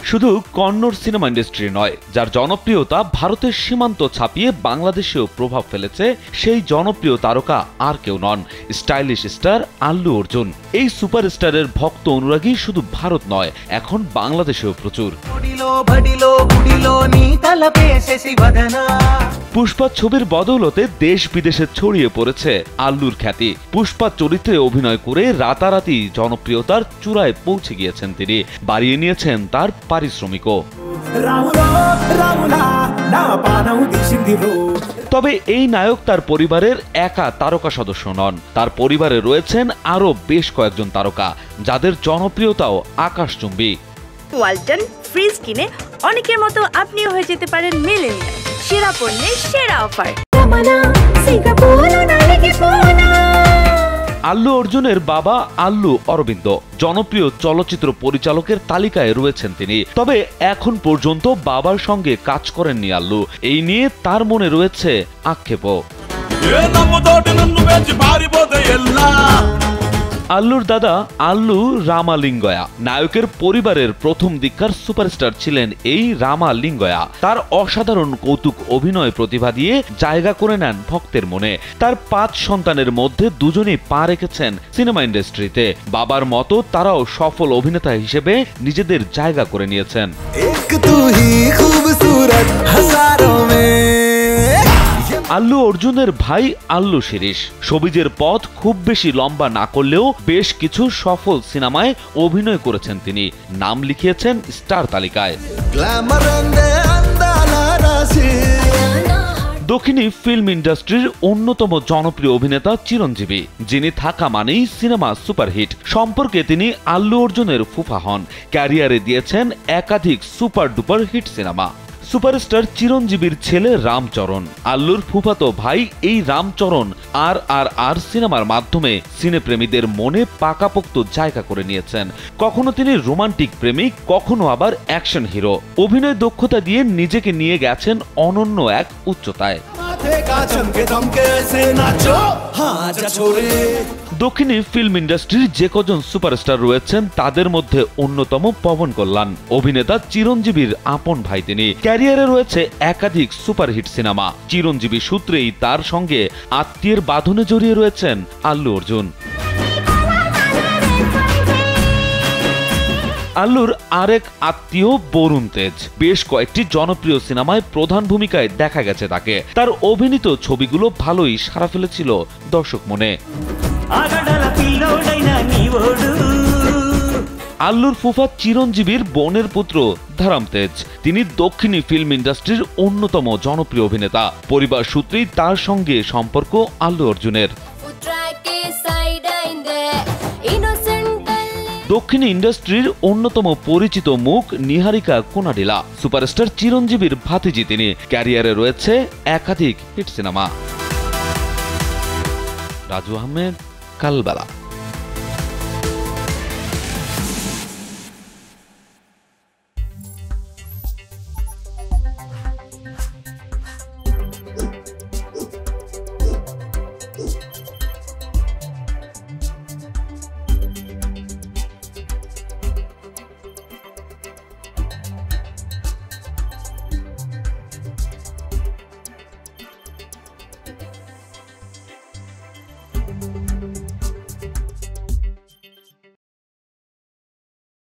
শুধু Kannada cinema industry নয়, যার জনপ্রিয়তা ভারতের সীমান্ত ছাপিয়ে বাংলাদেশেও প্রভাব ফেলেছে, সেই জনপ্রিয় তারকা আর কেউ নন, স্টাইলিশ স্টার আল্লু অর্জুন। এই সুপারস্টারের ভক্ত অনুরাগী শুধু ভারত নয়, এখন বাংলাদেশেও প্রচুর। পুষ্পা ছবির বদৌলতে দেশ বিদেশে ছড়িয়ে পড়েছে আল্লুর খ্যাতি। পুষ্পা চরিত্রে অভিনয় করে রাতারাতি জনপ্রিয়তার চূড়ায় পৌঁছে গিয়েছেন তিনি, বাড়িয়ে নিয়েছেন তার পারিশ্রমিকও। তবে এই নায়ক তার পরিবারের একা তারকা সদস্য নন, তার পরিবারে রয়েছেন আরও বেশ কয়েকজন তারকা, যাদের জনপ্রিয়তাও আকাশচুম্বী। ওয়ালটন ফ্রিজ কিনে অনেকের মতো আপনিও হয়ে যেতে পারেন মিলেনিয়াল। সেরা পণ্যের সেরা অফার। আল্লু অর্জুনের বাবা আল্লু অরবিন্দ জনপ্রিয় চলচ্চিত্র পরিচালকের তালিকায় রয়েছেন তিনি। তবে এখন পর্যন্ত বাবার সঙ্গে কাজ করেননি আল্লু, এই নিয়ে তার মনে রয়েছে আক্ষেপও। আল্লুর দাদা আল্লু রামালিঙ্গয়া নায়কের পরিবারের প্রথম দিককার সুপারস্টার ছিলেন এই রামালিঙ্গয়া। তার অসাধারণ কৌতুক অভিনয় প্রতিভা দিয়ে জায়গা করে নেন ভক্তের মনে। তার 5 সন্তানের মধ্যে দুজনেই পা রেখেছেন সিনেমা ইন্ডাস্ট্রিতে। বাবার মতো তারাও সফল অভিনেতা হিসেবে নিজেদের জায়গা করে নিয়েছেন। আল্লু অর্জুনের ভাই আল্লু শিরিষ শোবিজের পথ খুব বেশি লম্বা না করলেও বেশ কিছু সফল সিনেমায় অভিনয় করেছেন তিনি, নাম লিখিয়েছেন স্টার তালিকায়। দক্ষিণী ফিল্ম ইন্ডাস্ট্রির অন্যতম জনপ্রিয় অভিনেতা চিরঞ্জীবী, যিনি থাকা মানেই সিনেমা সুপারহিট। সম্পর্কে তিনি আল্লু অর্জুনের ফুফা হন, ক্যারিয়ারে দিয়েছেন একাধিক সুপার ডুপার হিট সিনেমা। সুপারস্টার চিরঞ্জীবীর ছেলে রামচরণ, আল্লুর ফুফাতো ভাই। এই রামচরণ আর সিনেমার মাধ্যমে সিনেপ্রেমীদের মনে পাকাপোক্ত জায়গা করে নিয়েছেন। কখনো তিনি রোমান্টিক প্রেমিক, কখনো আবার অ্যাকশন হিরো। অভিনয় দক্ষতা দিয়ে নিজেকে নিয়ে গেছেন অনন্য এক উচ্চতায়। দক্ষিণী ফিল্ম ইন্ডাস্ট্রির যে কজন সুপারস্টার রয়েছেন তাদের মধ্যে অন্যতম পবন কল্যাণ। অভিনেতা চিরঞ্জীবীর আপন ভাই তিনি। ক্যারিয়ারে রয়েছে একাধিক সুপারহিট সিনেমা। চিরঞ্জীবী সূত্রেই তার সঙ্গে আত্মীয়ের বাঁধনে জড়িয়ে রয়েছেন আল্লু অর্জুন। আল্লুর আরেক আত্মীয় বরুণ তেজ বেশ কয়েকটি জনপ্রিয় সিনেমায় প্রধান ভূমিকায় দেখা গেছে তাকে। তার অভিনীত ছবিগুলো ভালোই সাড়া ফেলেছিল দর্শক মনে। আল্লুর ফুফা চিরঞ্জীবীর বোনের পুত্র ধারাম তেজ, তিনি দক্ষিণী ফিল্ম ইন্ডাস্ট্রির অন্যতম জনপ্রিয় অভিনেতা। পরিবার সূত্রেই তার সঙ্গে সম্পর্ক আল্লু অর্জুনের। দক্ষিণী ইন্ডাস্ট্রির অন্যতম পরিচিত মুখ নিহারিকা কোনাডিলা, সুপারস্টার চিরঞ্জীবীর ভাতিজি তিনি। ক্যারিয়ারে রয়েছে একাধিক হিট সিনেমা। রাজু আহমেদ, কালবেলা।